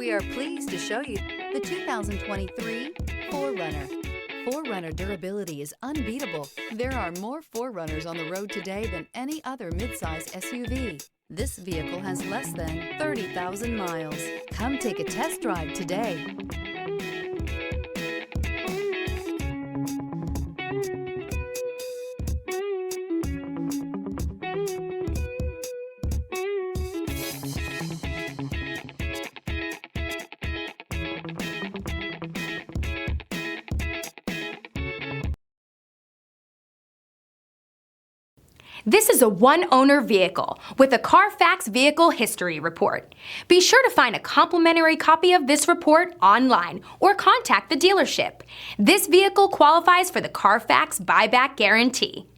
We are pleased to show you the 2023 4Runner. 4Runner durability is unbeatable. There are more 4Runners on the road today than any other midsize SUV. This vehicle has less than 30,000 miles. Come take a test drive today. This is a one-owner vehicle with a Carfax Vehicle History Report. Be sure to find a complimentary copy of this report online or contact the dealership. This vehicle qualifies for the Carfax Buyback Guarantee.